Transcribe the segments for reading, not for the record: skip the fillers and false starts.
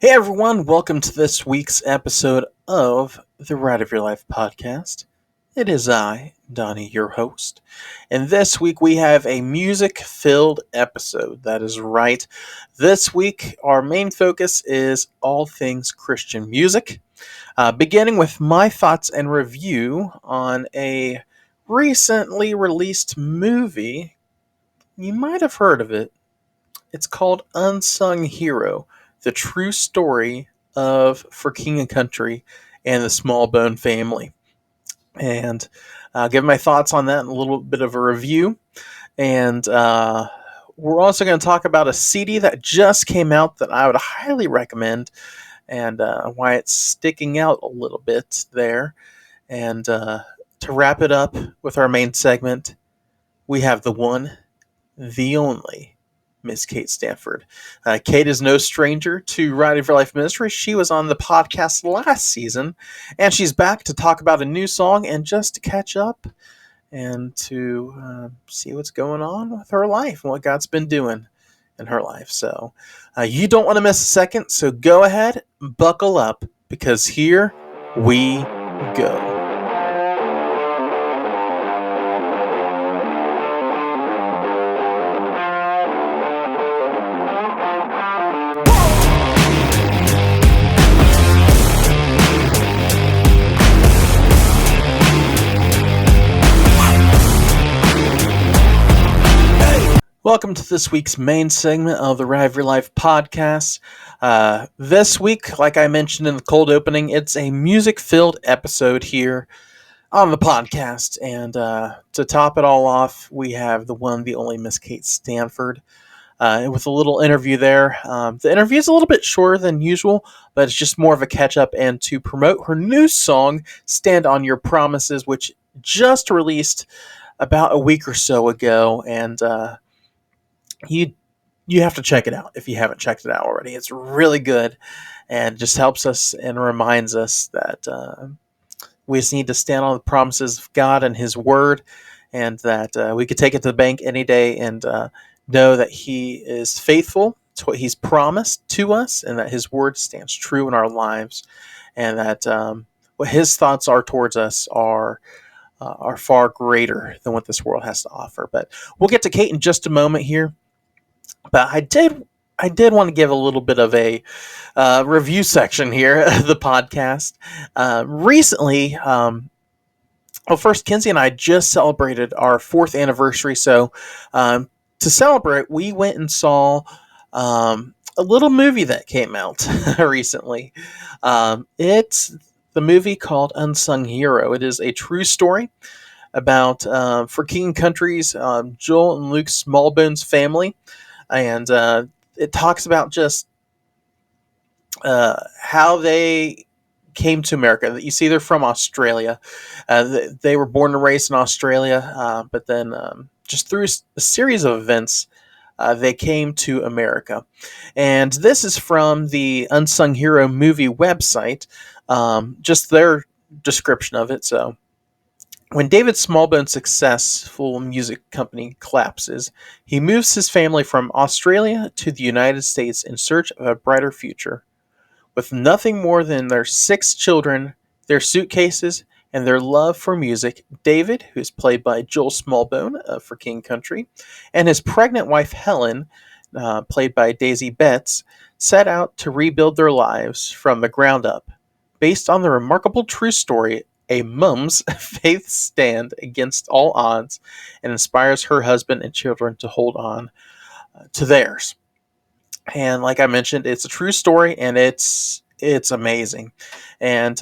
Hey everyone, welcome to this week's episode of the Ride of Your Life podcast. It is I, Donnie, your host, and this week we have a music-filled episode. That is right. This week our main focus is all things Christian music, beginning with my thoughts and review on a recently released movie. You might have heard of it. It's called Unsung Hero, the true story of For King and Country and the Small Bone family. And I'll give my thoughts on that in a little bit of a review. And we're also going to talk about a CD that just came out that I would highly recommend and why it's sticking out a little bit there. And to wrap it up with our main segment, we have the one, the only, Miss Kate Stanford. Kate is no stranger to Ride of Your Life Ministry. She was on the podcast last season, and she's back to talk about a new song and just to catch up and to see what's going on with her life and what God's been doing in her life. So you don't want to miss a second, so go ahead, buckle up, because here we go. Welcome to this week's main segment of the Ride of Your Life podcast. This week, like I mentioned in the cold opening, it's a music-filled episode here on the podcast. And to top it all off, we have the one, the only Miss Kate Stanford with a little interview there. The interview is a little bit shorter than usual, but it's just more of a catch-up and to promote her new song, Stand on Your Promises, which just released about a week or so ago. And you have to check it out if you haven't checked it out already. It's really good and just helps us and reminds us that we just need to stand on the promises of God and His Word, and that we could take it to the bank any day and know that He is faithful to what He's promised to us, and that His Word stands true in our lives, and that what His thoughts are towards us are far greater than what this world has to offer. But we'll get to Kate in just a moment here. But I did want to give a little bit of a review section here of the podcast. Recently, first, Kinsey and I just celebrated our 4th anniversary. So to celebrate, we went and saw a little movie that came out recently. It's the movie called Unsung Hero. It is a true story about For King and Country's Joel and Luke Smallbones family. And it talks about just how they came to America. You see, they're from Australia. They were born and raised in Australia, but then just through a series of events, they came to America. And this is from the Unsung Hero movie website, just their description of it. So, when David Smallbone's successful music company collapses, he moves his family from Australia to the United States in search of a brighter future. With nothing more than their 6 children, their suitcases, and their love for music, David, who is played by Joel Smallbone for King Country, and his pregnant wife Helen, played by Daisy Betts, set out to rebuild their lives from the ground up, based on the remarkable true story a mom's faith stand against all odds and inspires her husband and children to hold on to theirs. And like I mentioned, it's a true story and it's amazing. And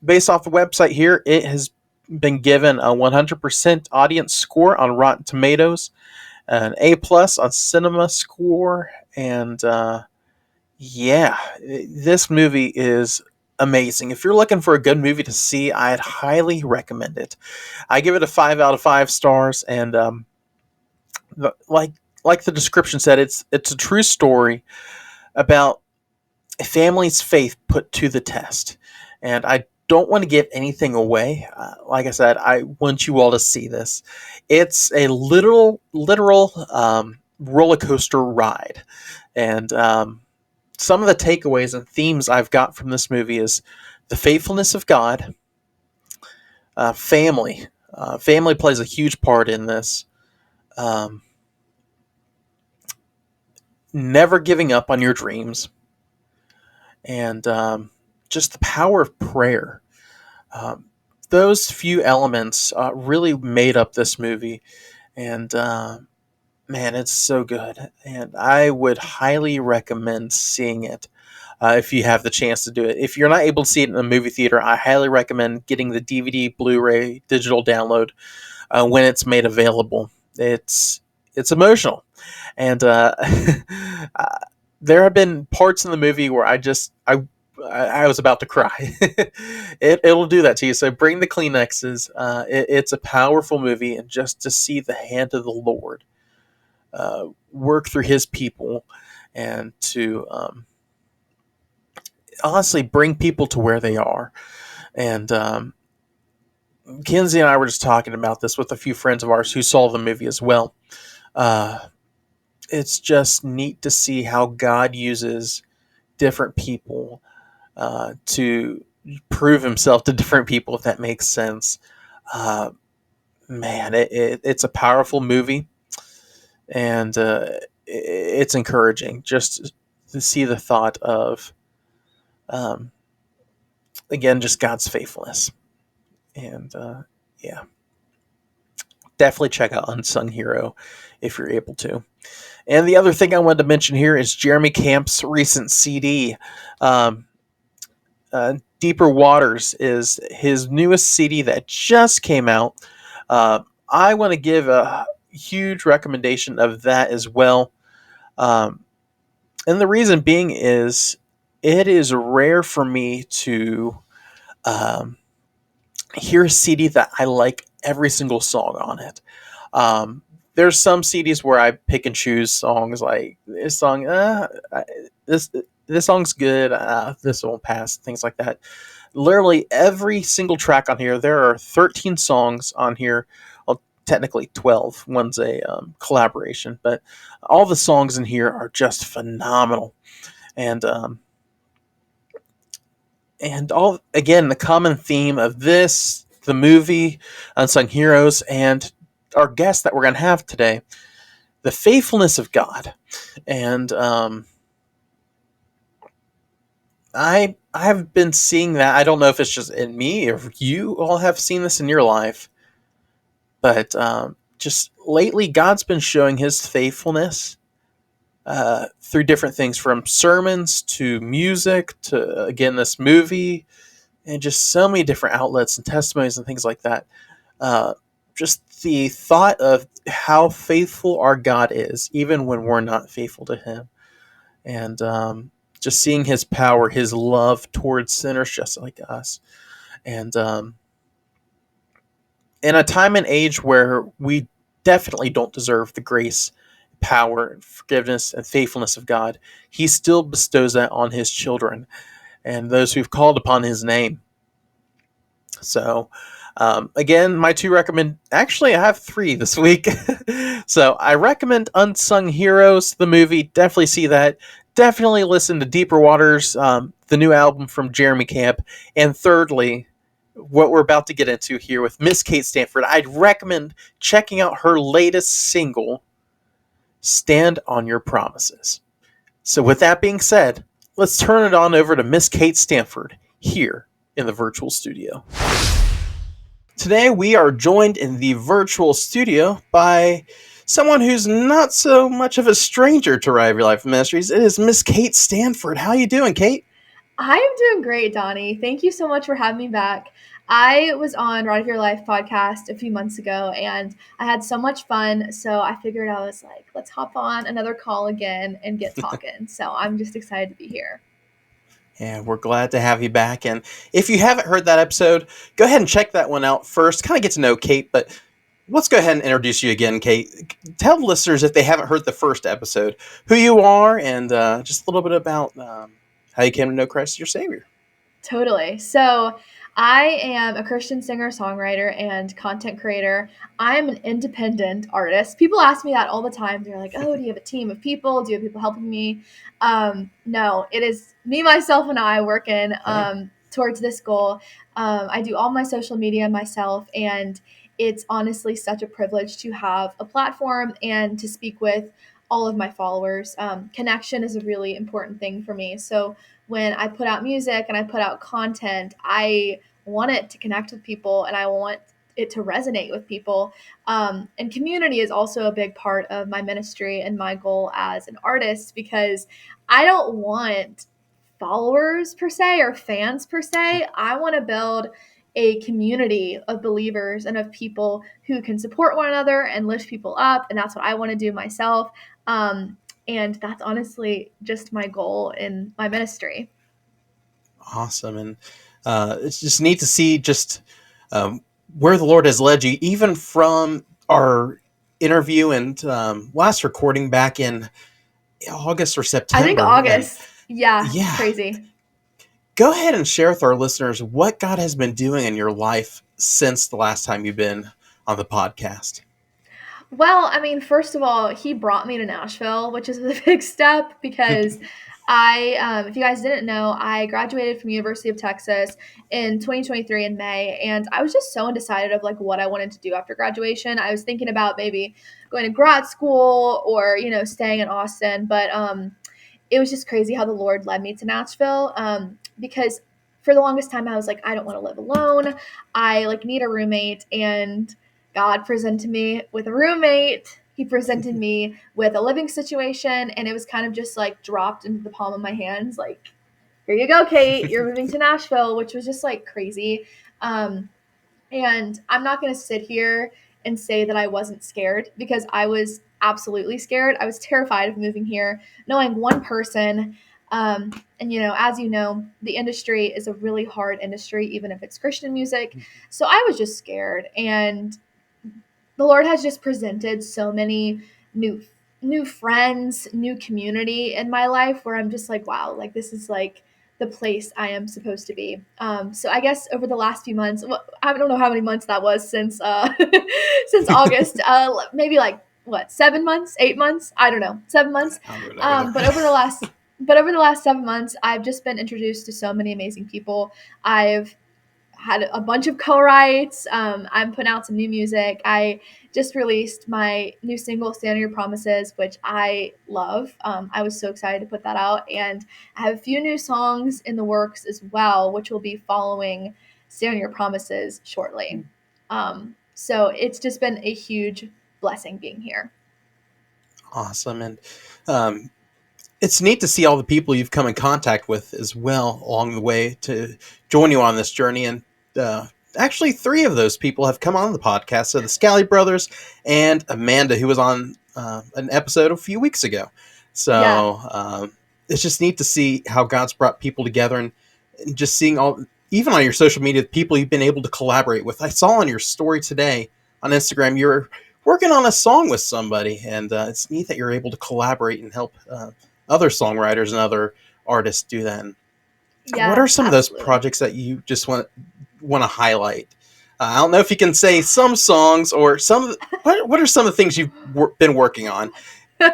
based off the website here, it has been given a 100% audience score on Rotten Tomatoes, an A+ on Cinema Score, and this movie is amazing. If you're looking for a good movie to see, I'd highly recommend it. I give it a 5 out of 5 stars, and like the description said, it's a true story about a family's faith put to the test. And I don't want to give anything away. Like I said, I want you all to see this. It's a literal roller coaster ride, and some of the takeaways and themes I've got from this movie is the faithfulness of God, family. Family plays a huge part in this. Um, Never giving up on your dreams, and just the power of prayer. Um, those few elements really made up this movie, and man, it's so good. And I would highly recommend seeing it if you have the chance to do it. If you're not able to see it in a movie theater, I highly recommend getting the DVD, Blu-ray, digital download when it's made available. It's emotional, and uh, there have been parts in the movie where I was about to cry. It'll do that to you. So bring the Kleenexes. It's a powerful movie, and just to see the hand of the Lord work through His people, and to honestly bring people to where they are. And Kinsey and I were just talking about this with a few friends of ours who saw the movie as well. Uh, it's just neat to see how God uses different people to prove Himself to different people, if that makes sense. Uh, Man, it's a powerful movie, and it's encouraging just to see the thought of, um, again, just God's faithfulness. And yeah, definitely check out Unsung Hero if you're able to. And the other thing I wanted to mention here is Jeremy Camp's recent CD. Um, Deeper Waters is his newest CD that just came out. I want to give a huge recommendation of that as well. Um, and the reason being is it is rare for me to um, hear a CD that I like every single song on it. Um, there's some CDs where I pick and choose songs, like this song, this this song's good, this won't pass, things like that. Literally every single track on here, there are 13 songs on here. Well, technically 12. One's a collaboration, but all the songs in here are just phenomenal. And all again, the common theme of this, the movie, Unsung Heroes, and our guest that we're going to have today, the faithfulness of God. And I've been seeing that. I don't know if it's just in me or you all have seen this in your life, but just lately, God's been showing His faithfulness through different things, from sermons to music to, again, this movie, and just so many different outlets and testimonies and things like that. Just the thought of how faithful our God is, even when we're not faithful to Him. And just seeing His power, His love towards sinners just like us. And in a time and age where we definitely don't deserve the grace, power, forgiveness, and faithfulness of God, He still bestows that on His children and those who've called upon His name. So, again, my two actually, I have three this week. So I recommend Unsung Heroes, the movie. Definitely see that. Definitely listen to Deeper Waters, the new album from Jeremy Camp. And thirdly, what we're about to get into here with Miss Kate Stanford, I'd recommend checking out her latest single, Stand on Your Promises. So with that being said, let's turn it on over to Miss Kate Stanford here in the virtual studio. Today we are joined in the virtual studio by someone who's not so much of a stranger to Riot Your Life Ministries. It is Miss Kate Stanford. How you doing, Kate? I am doing great, Donnie. Thank you so much for having me back. I was on Ride of Your Life podcast a few months ago and I had so much fun. So I figured I was like, let's hop on another call again and get talking. So I'm just excited to be here. And we're glad to have you back. And if you haven't heard that episode, go ahead and check that one out first. Kind of get to know Kate, but let's go ahead and introduce you again, Kate. Tell the listeners, if they haven't heard the first episode, who you are and just a little bit about how you came to know Christ as your Savior. Totally. So I am a Christian singer, songwriter, and content creator. I am an independent artist. People ask me that all the time. They're like, "Oh, do you have a team of people? Do you have people helping me?" No, it is me, myself, and I working Hey, towards this goal. I do all my social media myself, and it's honestly such a privilege to have a platform and to speak with all of my followers. Connection is a really important thing for me. So when I put out music and I put out content, I want it to connect with people and I want it to resonate with people. And community is also a big part of my ministry and my goal as an artist because I don't want followers per se or fans per se. I want to build a community of believers and of people who can support one another and lift people up. And that's what I want to do myself. And that's honestly just my goal in my ministry. awesome. And it's just neat to see just where the Lord has led you, even from our interview and last recording back in August or I think September. And August. Yeah, it's yeah, crazy. go ahead and share with our listeners what God has been doing in your life since the last time you've been on the podcast. Well, I mean, first of all, he brought me to Nashville, which is a big step because if you guys didn't know, I graduated from University of Texas in 2023 in May, and I was just so undecided of like what I wanted to do after graduation. I was thinking about maybe going to grad school or staying in Austin, but it was just crazy how the Lord led me to Nashville because for the longest time I was like, I don't want to live alone. I like need a roommate, and God presented me with a roommate. He presented me with a living situation, and it was kind of just like dropped into the palm of my hands. Like, here you go, Kate. You're moving to Nashville, which was just like crazy. Um, and I'm not going to sit here and say that I wasn't scared because I was absolutely scared. I was terrified of moving here, knowing one person. And, as you know, the industry is a really hard industry, even if it's Christian music. So I was just scared. And the Lord has just presented so many new friends, new community in my life where I'm just like, wow, like this is like the place I am supposed to be. So I guess over the last few months, well, I don't know how many months that was since since August, maybe like what 7 months, 8 months, I don't know, 7 months. I'll do it over there. But over the last 7 months, I've just been introduced to so many amazing people. I've had a bunch of co-writes. I'm putting out some new music. I just released my new single, Stand on Your Promises, which I love. I was so excited to put that out. And I have a few new songs in the works as well, which will be following Stand on Your Promises shortly. So it's just been a huge blessing being here. Awesome. And um, it's neat to see all the people you've come in contact with as well along the way to join you on this journey. And actually, three of those people have come on the podcast. So the Scally brothers and Amanda, who was on an episode a few weeks ago. Yeah. So it's just neat to see how God's brought people together and just seeing all, even on your social media, the people you've been able to collaborate with. I saw on your story today on Instagram, you're working on a song with somebody, and it's neat that you're able to collaborate and help other songwriters and other artists do that. And what are Yes, some of those absolutely. projects that you just want to highlight? I don't know if you can say some songs or some. What are some of the things you've been working on? Okay,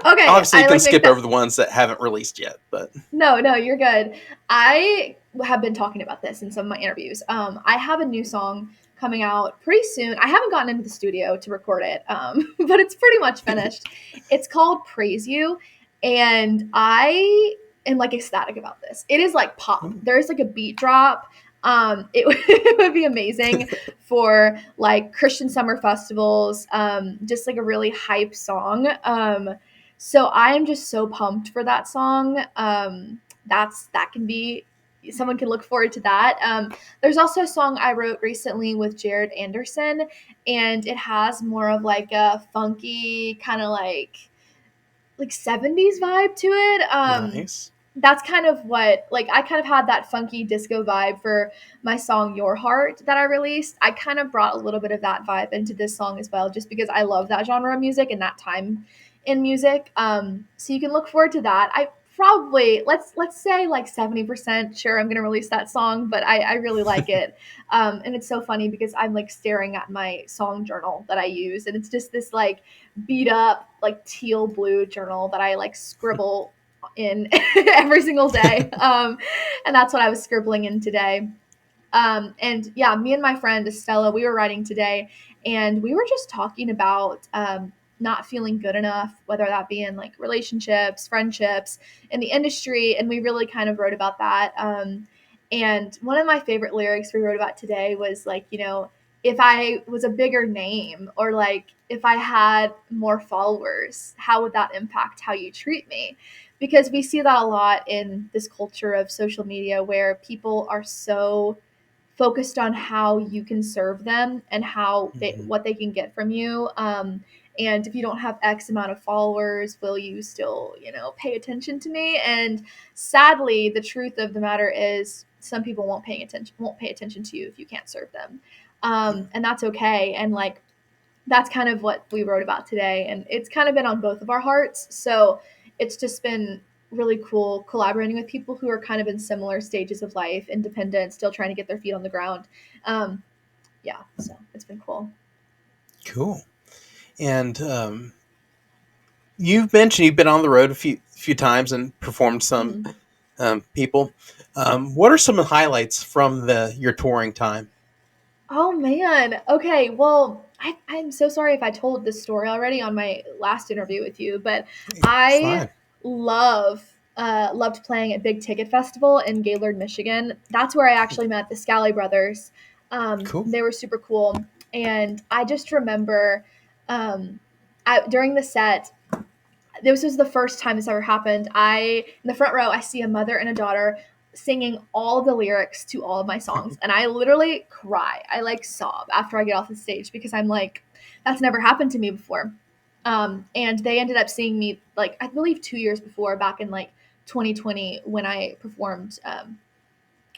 Obviously, you I can like make skip that. over the ones that haven't released yet, but No, no, you're good. I have been talking about this in some of my interviews. I have a new song coming out pretty soon. I haven't gotten into the studio to record it, but it's pretty much finished. It's called Praise You, and I am like ecstatic about this. It is like pop. There's like a beat drop. It would be amazing for like Christian summer festivals, just like a really hype song. So I am just so pumped for that song. That can be someone can look forward to that. There's also a song I wrote recently with Jared Anderson, and it has more of like a funky kind of like 70s vibe to it. nice. That's kind of what like I kind of had that funky disco vibe for my song Your Heart that I released. I kind of brought a little bit of that vibe into this song as well, just because I love that genre of music and that time in music. So you can look forward to that. I probably let's say like 70% sure I'm gonna release that song, but I really like it. And it's so funny because I'm like staring at my song journal that I use, and it's just this like beat up like teal blue journal that I like scribble in every single day. And that's what I was scribbling in today. And yeah, me and my friend Estella, we were writing today, and we were just talking about not feeling good enough, whether that be in like relationships, friendships, in the industry. And we really kind of wrote about that. And one of my favorite lyrics we wrote about today was like, if I was a bigger name, or like if I had more followers, how would that impact how you treat me? Because we see that a lot in this culture of social media where people are so focused on how you can serve them and Mhm. what they can get from you. And if you don't have X amount of followers, will you still, pay attention to me? And sadly, the truth of the matter is, some people won't pay attention to you if you can't serve them, Yeah. and that's okay. And like that's kind of what we wrote about today, and it's kind of been on both of our hearts. So it's just been really cool collaborating with people who are kind of in similar stages of life, independent, still trying to get their feet on the ground. um, yeah, so it's been cool. Cool. And you've mentioned you've been on the road a few times and performed some Mhm. people. What are some of the highlights from the your touring time? Oh man. Okay. Well, I'm so sorry if I told this story already on my last interview with you, but It's I fine. loved playing at Big Ticket Festival in Gaylord, Michigan. That's where I actually met the Scally brothers. Cool. They were super cool, and I just remember during the set, this was the first time this ever happened. In the front row, I see a mother and a daughter singing all the lyrics to all of my songs, and I literally cry. I like sob after I get off the stage because I'm like, that's never happened to me before. And they ended up seeing me like I believe 2 years before, back in like 2020 when I performed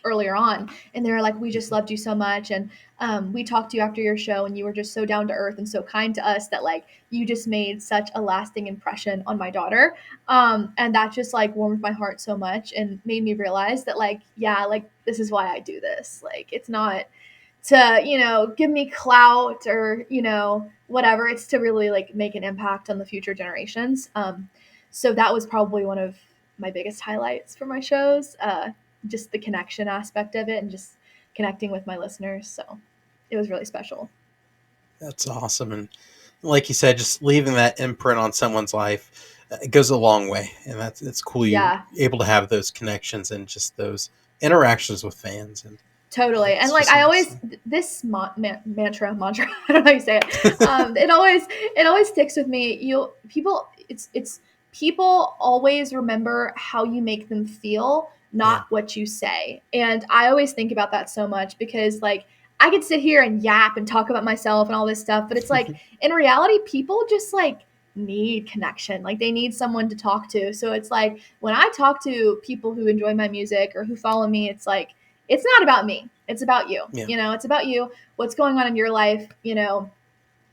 earlier on, and they were like, we just loved you so much, and we talked to you after your show, and you were just so down to earth and so kind to us that like you just made such a lasting impression on my daughter. And that just like warmed my heart so much and made me realize that like, yeah, like this is why I do this. Like it's not to give me clout or whatever. It's to really like make an impact on the future generations. So that was probably one of my biggest highlights for my shows, just the connection aspect of it and just connecting with my listeners. So it was really special. That's awesome. And like you said, just leaving that imprint on someone's life, it goes a long way. And that's it's cool you're Yeah, able to have those connections and just those interactions with fans. And totally. And it's like just I always, awesome. this mantra, I don't know how you say it. It always sticks with me. It's people always remember how you make them feel, Yeah. not what you say. And I always think about that so much because like I could sit here and yap and talk about myself and all this stuff, but it's like in reality, people just like need connection. Like they need someone to talk to. So it's like when I talk to people who enjoy my music or who follow me, it's like it's not about me. It's about you. Yeah. It's about you. What's going on in your life,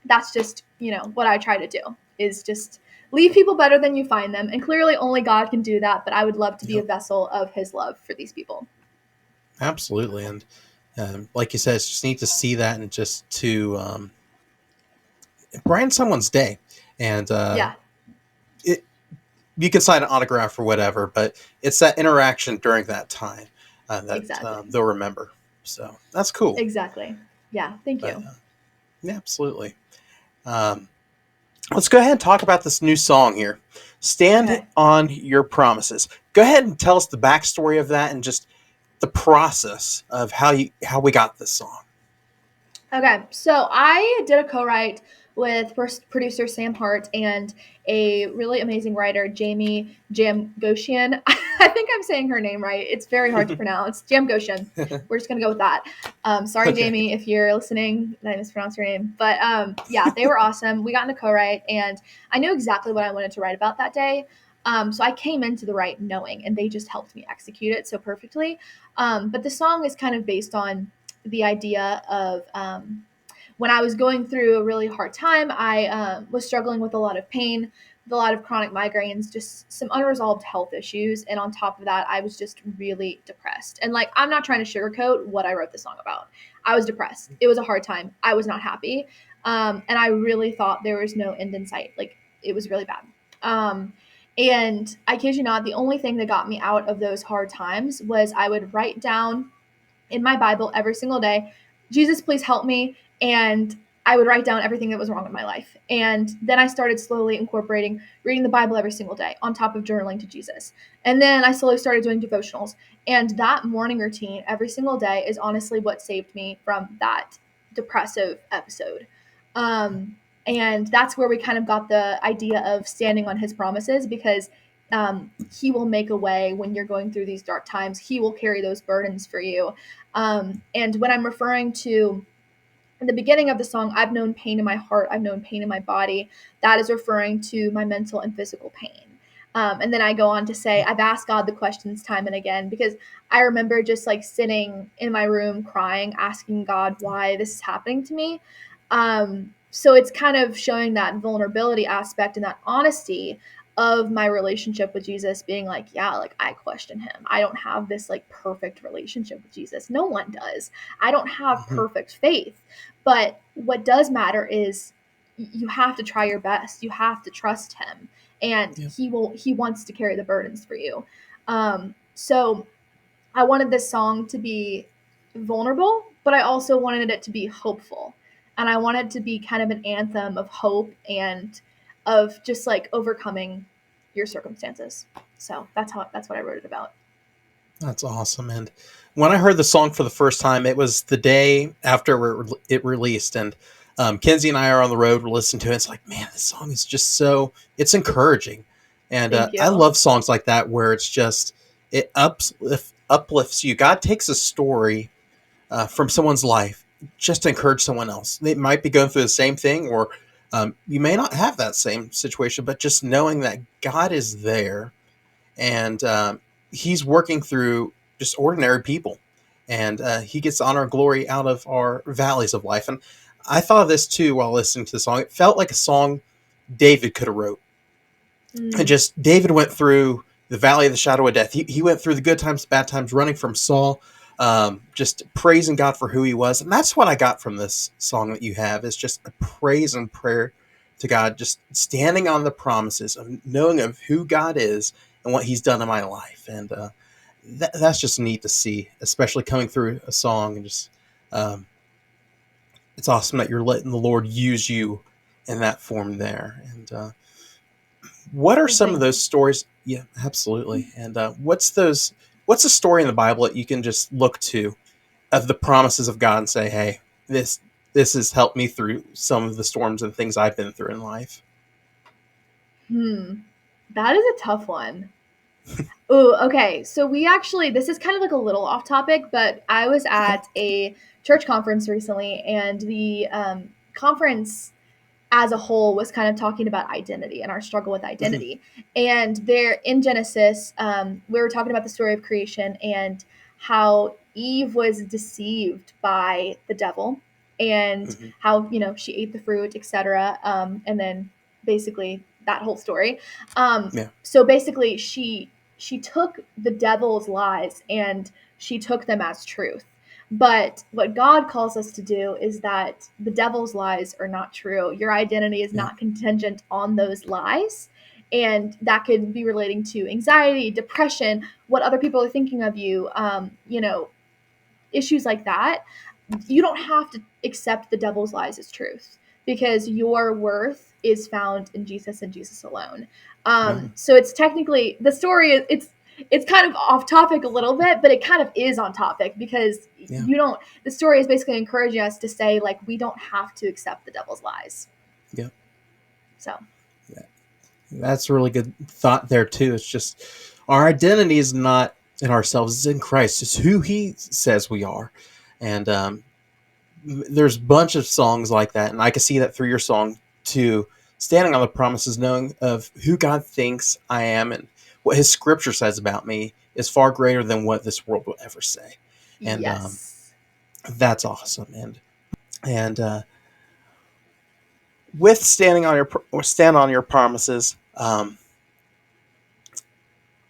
that's just, what I try to do is just leave people better than you find them. And clearly only God can do that, but I would love to be a Yep. vessel of his love for these people. Absolutely. And like you said, it's just neat to see that and just to brighten someone's day. And Yeah, it you can sign an autograph or whatever, but it's that interaction during that time that exactly. they'll remember. So that's cool. Exactly. Yeah, thank But you. yeah, absolutely. Um, let's go ahead and talk about this new song here. Stand Okay. on Your Promises. Go ahead and tell us the backstory of that and just the process of how we got this song. Okay, so I did a co-write with first producer Sam Hart and a really amazing writer, Jamie Jamgoshian. I think I'm saying her name right. It's very hard to pronounce. Jamgoshian. We're just gonna go with that. Sorry, Okay. Jamie, if you're listening, that I mispronounced your name. But yeah, they were awesome. We got in a co-write, and I knew exactly what I wanted to write about that day. So I came into the write knowing, and they just helped me execute it so perfectly. But the song is kind of based on the idea of when I was going through a really hard time. I was struggling with a lot of pain a lot of chronic migraines, just some unresolved health issues. And on top of that, I was just really depressed. And like, I'm not trying to sugarcoat what I wrote the song about. I was depressed. It was a hard time. I was not happy. And I really thought there was no end in sight. Like, it was really bad. And I kid you not, the only thing that got me out of those hard times was I would write down in my Bible every single day, Jesus, please help me. And I would write down everything that was wrong in my life. And then I started slowly incorporating reading the Bible every single day on top of journaling to Jesus. And then I slowly started doing devotionals. And that morning routine every single day is honestly what saved me from that depressive episode. And that's where we kind of got the idea of standing on his promises, because he will make a way when you're going through these dark times. He will carry those burdens for you. And when I'm referring to in the beginning of the song, I've known pain in my heart, I've known pain in my body, that is referring to my mental and physical pain. And then I go on to say, I've asked God the questions time and again, because I remember just like sitting in my room crying, asking God why this is happening to me. So it's kind of showing that vulnerability aspect and that honesty of my relationship with Jesus, being like, yeah, like I question him. I don't have this like perfect relationship with Jesus. No one does. I don't have Mhm. perfect faith. But what does matter is you have to try your best. You have to trust him, and Yeah. he wants to carry the burdens for you. So I wanted this song to be vulnerable, but I also wanted it to be hopeful. And I wanted to be kind of an anthem of hope and of just like overcoming your circumstances. So that's what I wrote it about. That's awesome. And when I heard the song for the first time, it was the day after it released. And Kenzie and I are on the road. We're listening to it. It's like, man, this song is just so, it's encouraging. And Thank I you. love songs like that where it's just, uplifts you. God takes a story from someone's life just to encourage someone else. They might be going through the same thing, or you may not have that same situation, but just knowing that God is there and he's working through just ordinary people, and he gets honor and glory out of our valleys of life. And I thought of this too while listening to the song. It felt like a song David could have wrote. And Mm, just David went through the valley of the shadow of death. He went through the good times, bad times, running from Saul, just praising God for who he was. And that's what I got from this song that you have, is just a praise and prayer to God, just standing on the promises of knowing of who God is and what he's done in my life. And that's just neat to see, especially coming through a song. And just um, it's awesome that you're letting the Lord use you in that form there. And what are well, some of thank those you. stories? Yeah, absolutely. And what's a story in the Bible that you can just look to of the promises of God and say, hey, this this has helped me through some of the storms and things I've been through in life. Hmm. That is a tough one. Oh, okay. So we actually, this is kind of like a little off topic, but I was Okay. at a church conference recently, and the conference as a whole was kind of talking about identity and our struggle with Mhm. identity. And there in Genesis, we were talking about the story of creation and how Eve was deceived by the devil, and Mhm. how she ate the fruit, etc. And then basically that whole story. Yeah. So basically, she took the devil's lies and she took them as truth. But what God calls us to do is that the devil's lies are not true. Your identity is Yeah. not contingent on those lies. And that could be relating to anxiety, depression, what other people are thinking of you, issues like that. You don't have to accept the devil's lies as truth, because your worth is found in Jesus and Jesus alone. Amen. So it's technically the story is it's kind of off topic a little bit, but it kind of is on topic, because Yeah. you don't. The story is basically encouraging us to say like we don't have to accept the devil's lies. Yeah. So Yeah. That's a really good thought there too. It's just our identity is not in ourselves; it's in Christ. It's who He says we are, and there's a bunch of songs like that, and I can see that through your song too. Standing on the promises, knowing of who God thinks I am, and what His Scripture says about me is far greater than what this world will ever say, and yes. that's awesome. And with standing on your or stand on your promises. Um,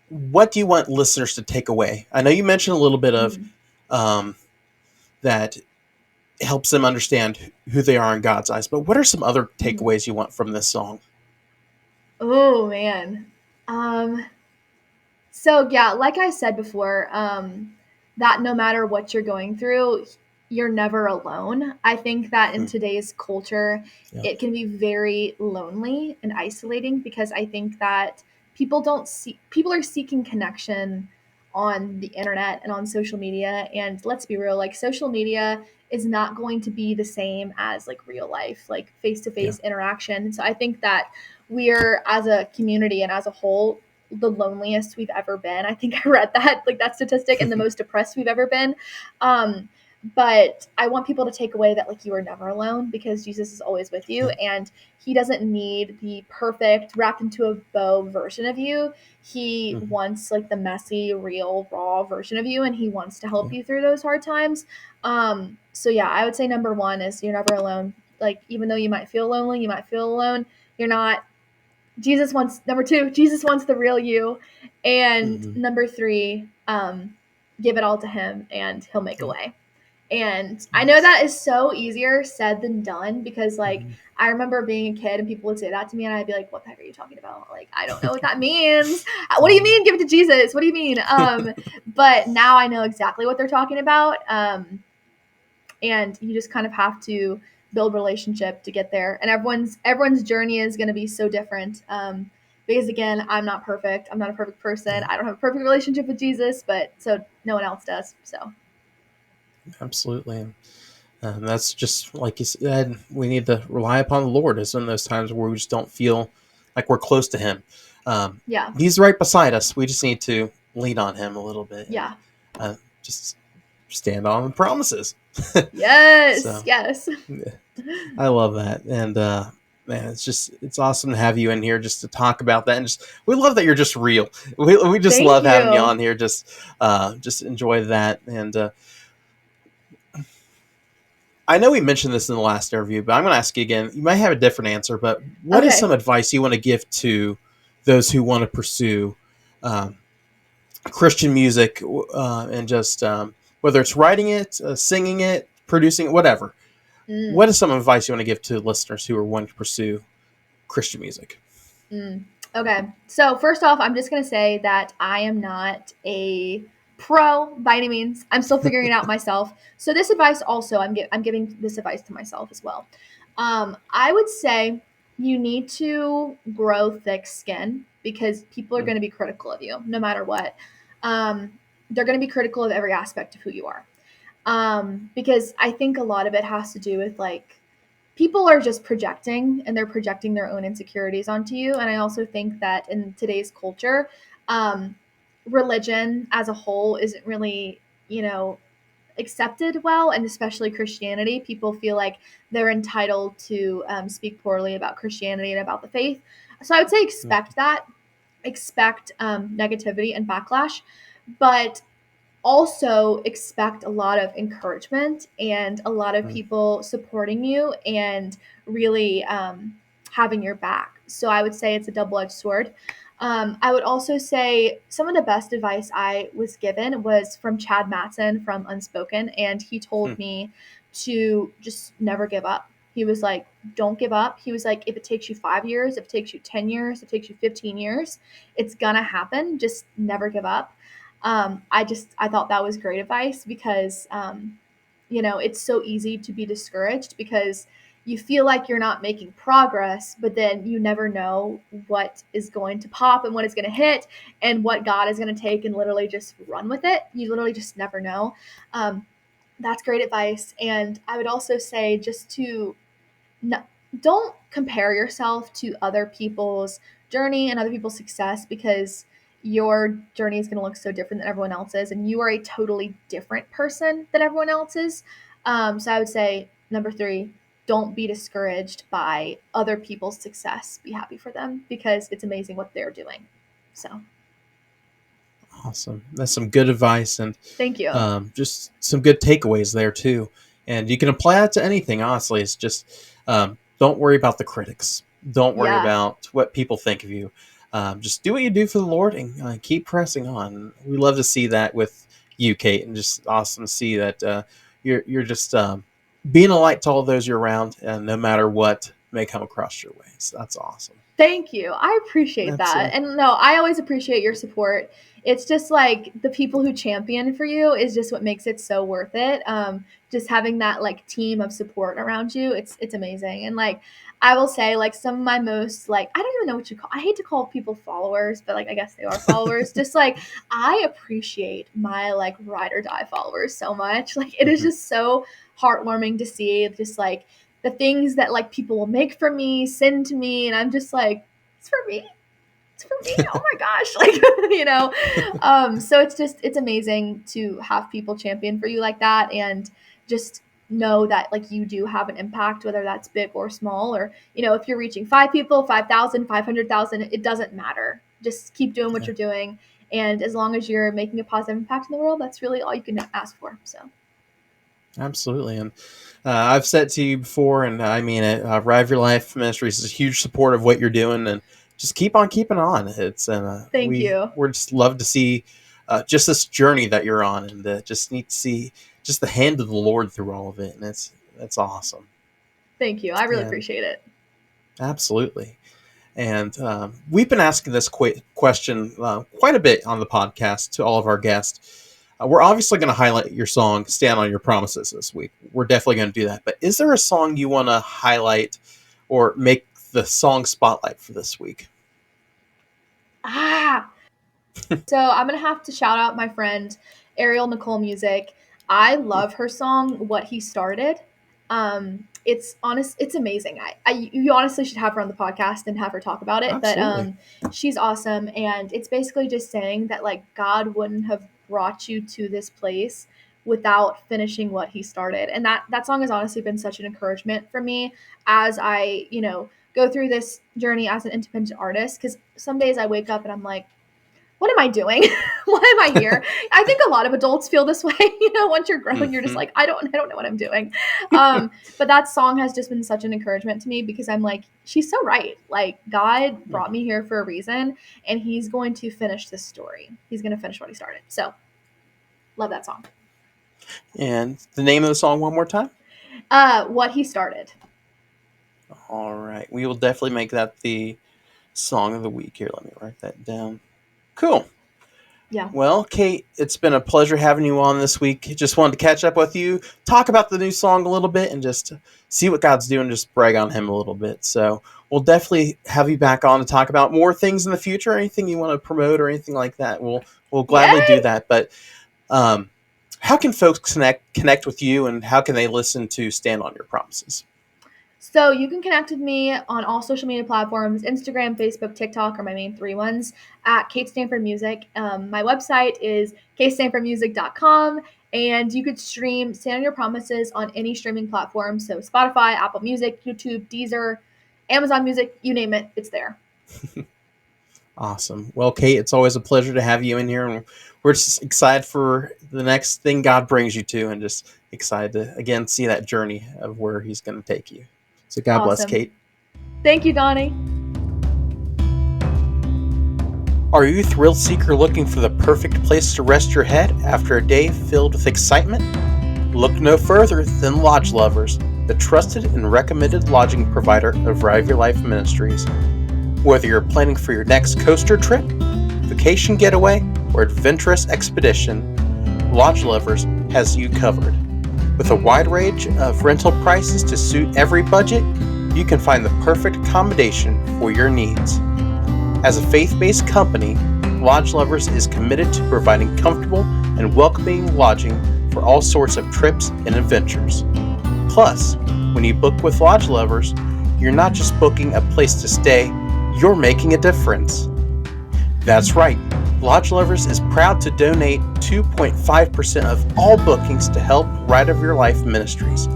what do you want listeners to take away? I know you mentioned a little bit of Mm. um, that helps them understand who they are in God's eyes, but what are some other Mhm. takeaways you want from this song? Oh man. So yeah, like I said before, that no matter what you're going through, you're never alone. I think that in Hmm. today's culture, Yeah. it can be very lonely and isolating because I think that people are seeking connection on the internet and on social media. And let's be real, like social media is not going to be the same as like real life, like face to Yeah. face interaction. So I think that we're as a community and as a whole the loneliest we've ever been. I think I read that like that statistic and the most depressed we've ever been. Um, but I want people to take away that like you are never alone because Jesus is always with you Yeah. and he doesn't need the perfect wrapped into a bow version of you. He Hmm. wants like the messy, real, raw version of you and he wants to help Yeah. you through those hard times. So yeah, I would say number 1 is you're never alone. Like even though you might feel lonely, you might feel alone, you're not. Jesus wants number 2, Jesus wants the real you. And Hmm. number 3, give it all to him and he'll make a Yeah. way. And I know Nice. that is so easier said than done because like Hmm. I remember being a kid and people would say that to me and I'd be like, what the heck are you talking about? Like, I don't know what that means. What do you Yeah. mean give it to Jesus? What do you mean? But now I know exactly what they're talking about. And you just kind of have to build relationship to get there and everyone's journey is going to be so different because again I'm not perfect, I'm not a perfect person, Yeah. I don't have a perfect relationship with Jesus, but so no one else does. So Absolutely. And that's just like you said, we need to rely upon the Lord. Is in those times where we just don't feel like we're close to Him. yeah. He's right beside us. We just need to lean on Him a little bit and Yeah. just stand on the promises. Yes, So yes. yeah, I love that, and man, it's awesome to have you in here just to talk about that, and just we love that you're just real. We just Thank love having you you. on here. Just enjoy that, and I know we mentioned this in the last interview, but I'm going to ask you again. You might have a different answer, but what is some Okay. advice you want to give to those who want to pursue um, Christian music and just whether it's writing it, singing it, producing it, whatever? What Mm. is some advice you want to give to listeners who are wanting to pursue Christian music? Mm. Okay. So first off, I'm just gonna say that I am not a pro by any means. I'm still figuring it out myself. So this advice also, I'm giving this advice to myself as well. I would say you need to grow thick skin because people are Mm, going to be critical of you no matter what. Um, they're going to be critical of every aspect of who you are. Because I think a lot of it has to do with like people are just projecting and they're projecting their own insecurities onto you. And I also think that in today's culture, um, religion as a whole isn't really, accepted well, and especially Christianity. People feel like they're entitled to speak poorly about Christianity and about the faith. So I would say mm, expect that, expect negativity and backlash, but also expect a lot of encouragement and a lot of mm, people supporting you and really having your back. So I would say it's a double edged sword. I would also say some of the best advice I was given was from Chad Matson from Unspoken, and he mm, told me to just never give up. He was like, don't give up. He was like, if it takes you 5 years, if it takes you 10 years, if it takes you 15 years, it's gonna happen. Just never give up. I thought that was great advice because it's so easy to be discouraged because you feel like you're not making progress, but then you never know what is going to pop and what is going to hit and what God is going to take and literally just run with it. You literally just never know. Um, that's great advice. And I would also say just to no, don't compare yourself to other people's journey and other people's success because your journey is going to look so different than everyone else's and you are a totally different person than everyone else's. So I would say number 3, don't be discouraged by other people's success. Be happy for them because it's amazing what they're doing. So awesome. That's some good advice and thank you. just some good takeaways there too. And you can apply that to anything. Honestly, it's just don't worry about the critics. Don't worry Yeah. about what people think of you. Just do what you do for the Lord and keep pressing on. We love to see that with you, Kate, and just awesome to see that you're just being a light to all those you're around, and no matter what may come across your way. So that's awesome. Thank you. I appreciate that. Absolutely. And no, I always appreciate your support. It's just like the people who champion for you is just what makes it so worth it. Just having that like team of support around you, it's amazing. And like I will say, like some of my most like I don't even know what you call. I hate to call people followers, but like I guess they are followers. Just like I appreciate my like ride or die followers so much. Like it is Mhm. just so heartwarming to see. Just like the things that like people will make for me, send to me, and I'm just like, it's for me. It's for me. Oh my gosh. Like, so it's amazing to have people champion for you like that and just know that like you do have an impact, whether that's big or small, or, if you're reaching 5 people, 5,000, 500,000, it doesn't matter. Just keep doing what Yeah. you're doing. And as long as you're making a positive impact in the world, that's really all you can ask for. So Absolutely. And I've said to you before, and I mean it, Rive Your Life Ministries is a huge support of what you're doing, and just keep on keeping on. It's thank you. we're just love to see just this journey that you're on, and just need to see just the hand of the Lord through all of it, and it's awesome. Thank you. I really And appreciate it. absolutely. And we've been asking this question quite a bit on the podcast to all of our guests. We're obviously going to highlight your song, Stand on Your Promises, this week. We're definitely going to do that. But is there a song you want to highlight or make the song spotlight for this week? Ah, so I'm gonna have to shout out my friend Ariel Nicole Music. I love her song "What He Started." It's amazing. You honestly should have her on the podcast and have her talk about it. But Absolutely. she's awesome, and it's basically just saying that like God wouldn't have brought you to this place without finishing what He started, and that song has honestly been such an encouragement for me as I go through this journey as an independent artist. Because some days I wake up and I'm like, what am I doing? Why am I here? I think a lot of adults feel this way. Once you're grown, you're just Mm-hmm. like, I don't know what I'm doing. But that song has just been such an encouragement to me because I'm like, she's so right. Like God brought me here for a reason, and He's going to finish this story. He's going to finish what He started. So, love that song. And the name of the song one more time? What He started. All right. We will definitely make that the song of the week. Here, let me write that down. Cool. Yeah. Well, Kate, it's been a pleasure having you on this week. Just wanted to catch up with you, talk about the new song a little bit, and just see what God's doing, just brag on Him a little bit. So we'll definitely have you back on to talk about more things in the future. Anything you want to promote or anything like that, we'll gladly do Yay! that. But how can folks connect with you, and how can they listen to Stand on Your Promises? So you can connect with me on all social media platforms: Instagram, Facebook, TikTok are my main three ones, at Kate Stanford Music. My website is katestanfordmusic.com, and you could stream Stand on Your Promises on any streaming platform. So Spotify, Apple Music, YouTube, Deezer, Amazon Music, you name it, it's there. Awesome. Well, Kate, it's always a pleasure to have you in here, and we're just excited for the next thing God brings you to, and just excited to again see that journey of where He's going to take you. So God bless, Awesome. Kate. Thank you, Donnie. Are you a thrill seeker looking for the perfect place to rest your head after a day filled with excitement? Look no further than Lodge Lovers, the trusted and recommended lodging provider of Rive Your Life Ministries. Whether you're planning for your next coaster trip, vacation getaway, or adventurous expedition, Lodge Lovers has you covered. With a wide range of rental prices to suit every budget, you can find the perfect accommodation for your needs. As a faith-based company, Lodge Lovers is committed to providing comfortable and welcoming lodging for all sorts of trips and adventures. Plus, when you book with Lodge Lovers, you're not just booking a place to stay, you're making a difference. That's right, Lodge Lovers is proud to donate 2.5% of all bookings to help Ride of Your Life Ministries.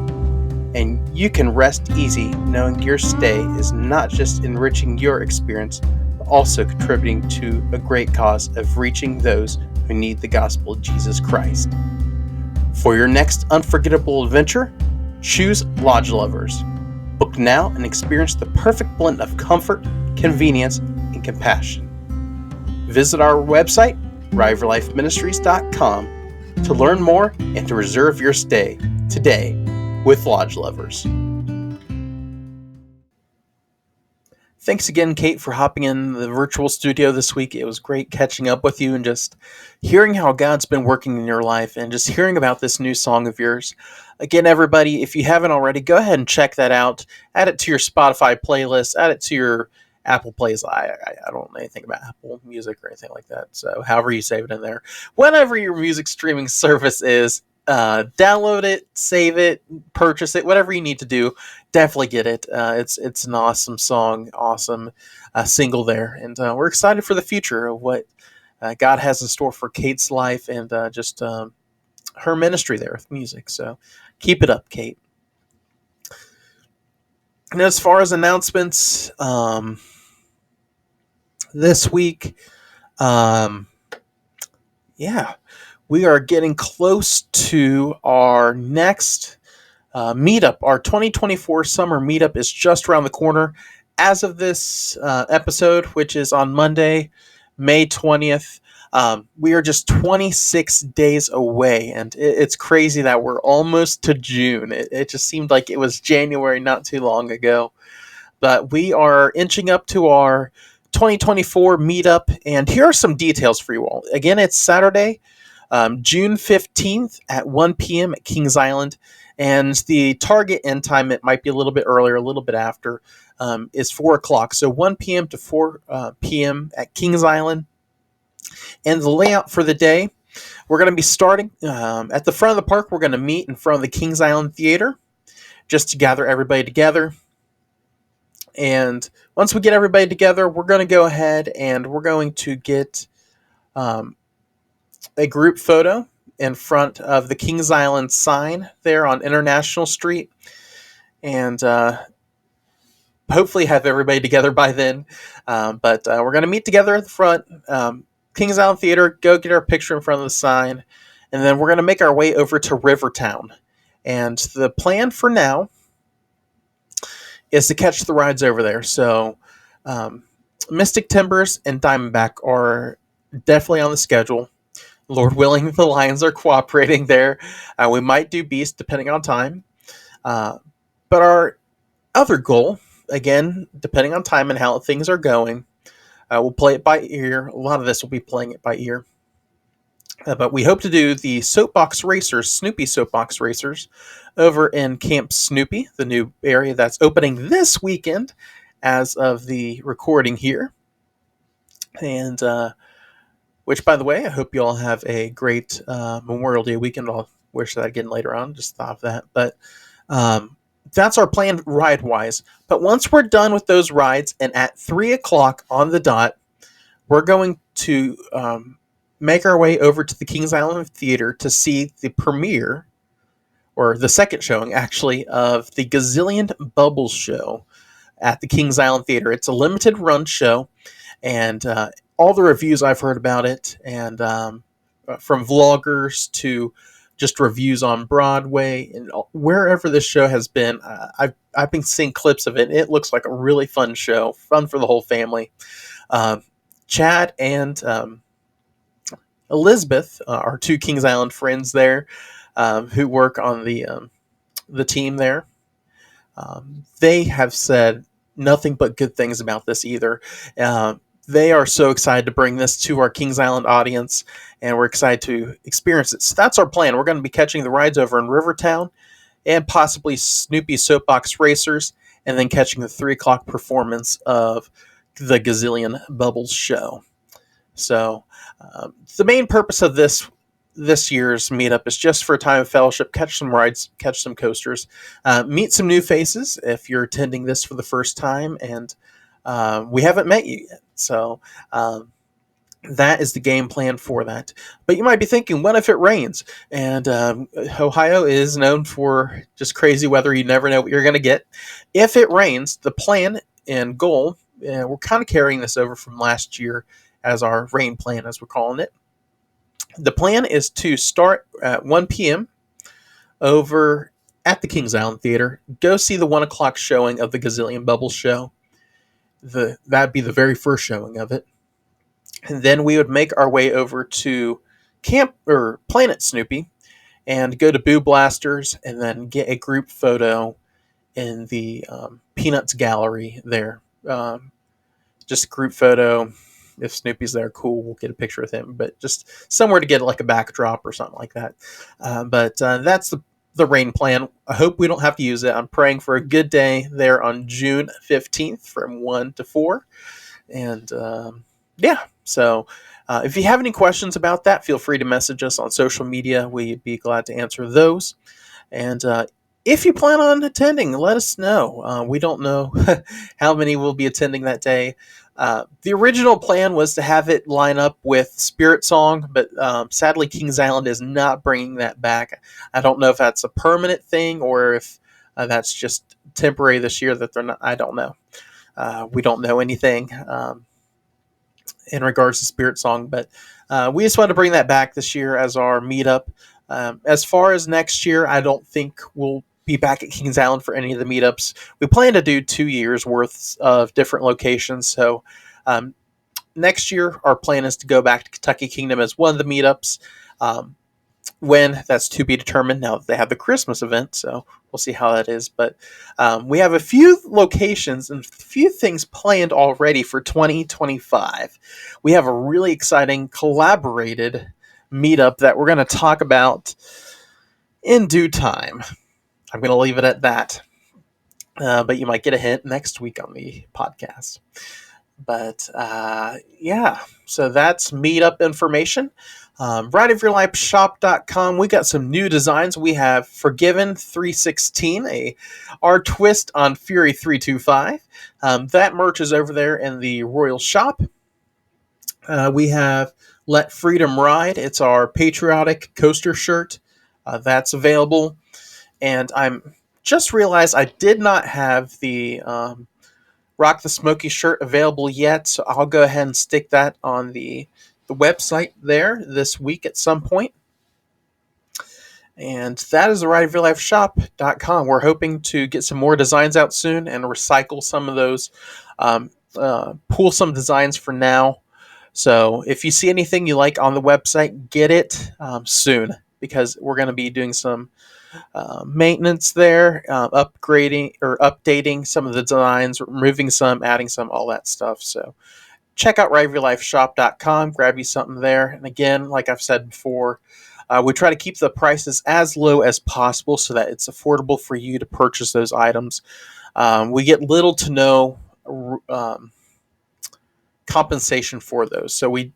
And you can rest easy knowing your stay is not just enriching your experience, but also contributing to a great cause of reaching those who need the gospel of Jesus Christ. For your next unforgettable adventure, choose Lodge Lovers. Book now and experience the perfect blend of comfort, convenience, and compassion. Visit our website, riverlifeministries.com, to learn more and to reserve your stay today with Lodge Lovers. Thanks again, Kate, for hopping in the virtual studio this week. It was great catching up with you and just hearing how God's been working in your life and just hearing about this new song of yours. Again, everybody, if you haven't already, go ahead and check that out. Add it to your Spotify playlist. Add it to your Apple Plays. I don't know anything about Apple Music or anything like that. So however you save it in there. Whatever your music streaming service is, download it, save it, purchase it, whatever you need to do. Definitely get it. It's an awesome song, awesome single there. And we're excited for the future of what God has in store for Kate's life and just her ministry there with music. So keep it up, Kate. And as far as announcements, this week, we are getting close to our next meetup. Our 2024 summer meetup is just around the corner. As of this episode, which is on Monday, May 20th, we are just 26 days away, and it's crazy that we're almost to June. It just seemed like it was January not too long ago. But we are inching up to our 2024 meetup, and here are some details for you all. Again, it's Saturday, June 15th at 1 p.m. at Kings Island, and the target end time, it might be a little bit earlier, a little bit after, is 4 o'clock. So 1 p.m. to 4 p.m. at Kings Island. And the layout for the day, we're going to be starting at the front of the park. We're going to meet in front of the Kings Island Theater just to gather everybody together. And once we get everybody together, we're going to go ahead and we're going to get a group photo in front of the Kings Island sign there on International Street. And hopefully have everybody together by then. But we're going to meet together at the front, Kings Island Theater, go get our picture in front of the sign. And then we're going to make our way over to Rivertown. And the plan for now is to catch the rides over there. So Mystic Timbers and Diamondback are definitely on the schedule. Lord willing, the Lions are cooperating there. We might do Beast depending on time. But our other goal, again, depending on time and how things are going, we'll play it by ear. A lot of this will be playing it by ear. But we hope to do the Soapbox Racers, Snoopy Soapbox Racers, over in Camp Snoopy, the new area that's opening this weekend as of the recording here. And which, by the way, I hope you all have a great Memorial Day weekend. I'll wish that again later on. Just thought of that. But that's our plan ride-wise. But once we're done with those rides, and at 3 o'clock on the dot, we're going to make our way over to the Kings Island Theater to see the premiere, or the second showing, actually, of the Gazillion Bubbles show at the Kings Island Theater. It's a limited run show, and all the reviews I've heard about it, and from vloggers to just reviews on Broadway and wherever this show has been, I've been seeing clips of it. It looks like a really fun show, fun for the whole family. Chad and Elizabeth, our two Kings Island friends there, who work on the team there, they have said nothing but good things about this either. They are so excited to bring this to our Kings Island audience, and we're excited to experience it. So that's our plan. We're going to be catching the rides over in Rivertown and possibly Snoopy Soapbox Racers, and then catching the 3 o'clock performance of the Gazillion Bubbles show. So the main purpose of this year's meetup is just for a time of fellowship, catch some rides, catch some coasters, meet some new faces if you're attending this for the first time, and we haven't met you yet. So that is the game plan for that. But you might be thinking, what if it rains? And Ohio is known for just crazy weather. You never know what you're going to get. If it rains, the plan and goal, we're kind of carrying this over from last year as our rain plan, as we're calling it. The plan is to start at 1 p.m. over at the Kings Island Theater. Go see the 1 o'clock showing of the Gazillion Bubbles show. That'd be the very first showing of it. And then we would make our way over to Camp or Planet Snoopy and go to Boo Blasters and then get a group photo in the Peanuts Gallery there. Just a group photo. If Snoopy's there, cool, we'll get a picture with him. But just somewhere to get like a backdrop or something like that. But that's the rain plan. I hope we don't have to use it. I'm praying for a good day there on June 15th from 1 to 4. And yeah, so if you have any questions about that, feel free to message us on social media. We'd be glad to answer those. And if you plan on attending, let us know. We don't know how many will be attending that day. The original plan was to have it line up with Spirit Song, but sadly, Kings Island is not bringing that back. I don't know if that's a permanent thing or if that's just temporary this year that they're not. I don't know. We don't know anything in regards to Spirit Song, but we just wanted to bring that back this year as our meetup. As far as next year, I don't think we'll be back at Kings Island for any of the meetups. We plan to do 2 years worth of different locations. So next year, our plan is to go back to Kentucky Kingdom as one of the meetups. When that's to be determined. Now they have the Christmas event, so we'll see how that is. But we have a few locations and a few things planned already for 2025. We have a really exciting collaborated meetup that we're going to talk about in due time. I'm going to leave it at that. But you might get a hint next week on the podcast. But yeah, so that's meetup information. RideOfYourLifeShop.com. We got some new designs. We have Forgiven 316, our twist on Fury 325. That merch is over there in the ROYL shop. We have Let Freedom Ride. It's our patriotic coaster shirt. That's available. And I'm just realized I did not have the Rock the Smoky shirt available yet, so I'll go ahead and stick that on the website there this week at some point. And that is the rideofyourlifeshop.com. We're hoping to get some more designs out soon and recycle some of those, pull some designs for now. So if you see anything you like on the website, get it soon, because we're going to be doing some maintenance there, upgrading or updating some of the designs, removing some, adding some, all that stuff. So check out rideofyourlifeshop.com, grab you something there. And again, like I've said before, we try to keep the prices as low as possible so that it's affordable for you to purchase those items. We get little to no compensation for those, so we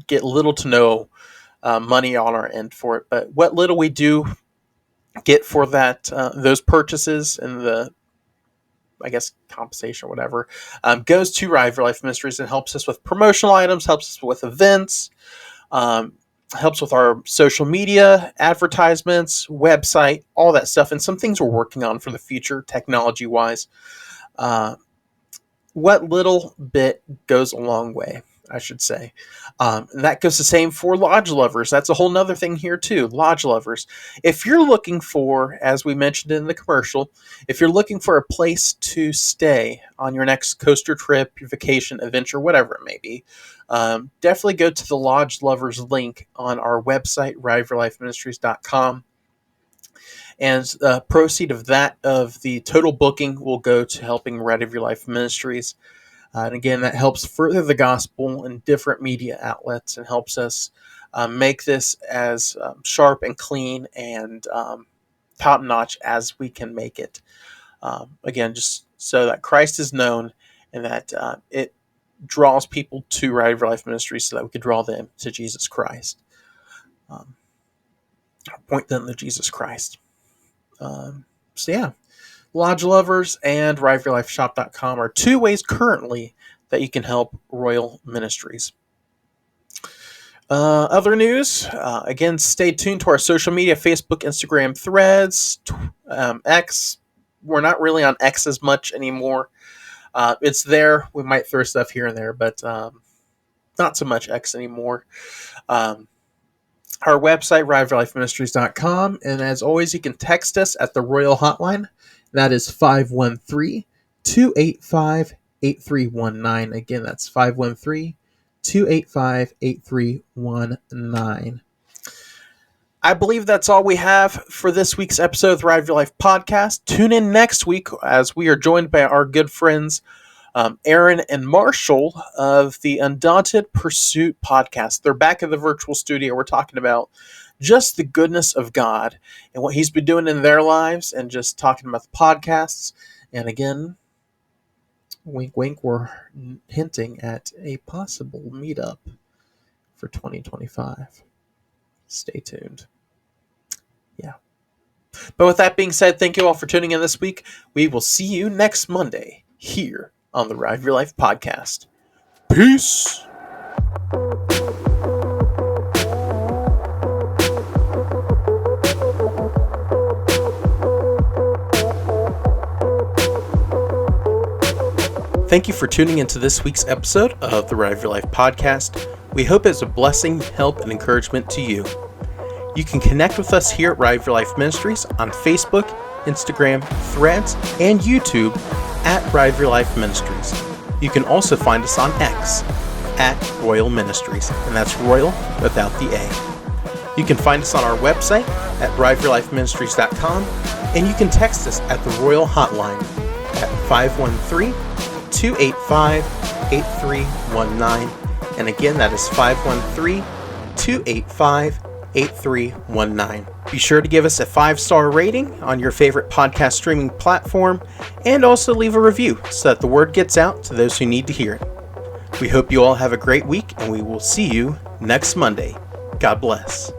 get little to no money on our end for it. But what little we do get for that, those purchases and the, I guess, compensation or whatever, goes to Ride for Life Ministries and helps us with promotional items, helps us with events, helps with our social media, advertisements, website, all that stuff, and some things we're working on for the future, technology-wise. What little bit goes a long way, I should say. And that goes the same for lodge lovers. That's a whole nother thing here too, lodge lovers. If you're looking for, as we mentioned in the commercial, if you're looking for a place to stay on your next coaster trip, your vacation, adventure, whatever it may be, definitely go to the lodge lovers link on our website, rideofyourlifeministries.com. And the proceed of that, of the total booking, will go to helping Ride of Your Life Ministries. And again, that helps further the gospel in different media outlets and helps us make this as sharp and clean and top-notch as we can make it. Again, just so that Christ is known and that it draws people to Ride of Your Life Ministries so that we can draw them to Jesus Christ. Point them to Jesus Christ. So yeah, Lodge Lovers and RideForYourLifeShop.com are two ways currently that you can help ROYL Ministries. Other news, again, stay tuned to our social media, Facebook, Instagram, Threads, X. We're not really on X as much anymore. It's there. We might throw stuff here and there, but not so much X anymore. our website, rideforlifeministries.com. And as always, you can text us at the ROYL Hotline. That is 513-285-8319. Again, that's 513-285-8319. I believe that's all we have for this week's episode of the Ride of Your Life podcast. Tune in next week as we are joined by our good friends Aaron and Marshall of the Undaunted Pursuit podcast. They're back in the virtual studio. We're talking about just the goodness of God and what he's been doing in their lives and just talking about the podcasts. And again, wink, wink, we're hinting at a possible meetup for 2025. Stay tuned. Yeah. But with that being said, thank you all for tuning in this week. We will see you next Monday here on the Ride of Your Life podcast. Peace. Thank you for tuning into this week's episode of the Ride of Your Life podcast. We hope it's a blessing, help, and encouragement to you. You can connect with us here at Ride of Your Life Ministries on Facebook, Instagram, Threads, and YouTube at Ride of Your Life Ministries. You can also find us on X at ROYL Ministries, and that's ROYL without the A. You can find us on our website at rideforlifeministries.com, and you can text us at the ROYL Hotline at 513-285-8319. And again, that is 513-285-8319. Be sure to give us a 5-star rating on your favorite podcast streaming platform and also leave a review so that the word gets out to those who need to hear it. We hope you all have a great week and we will see you next Monday. God bless.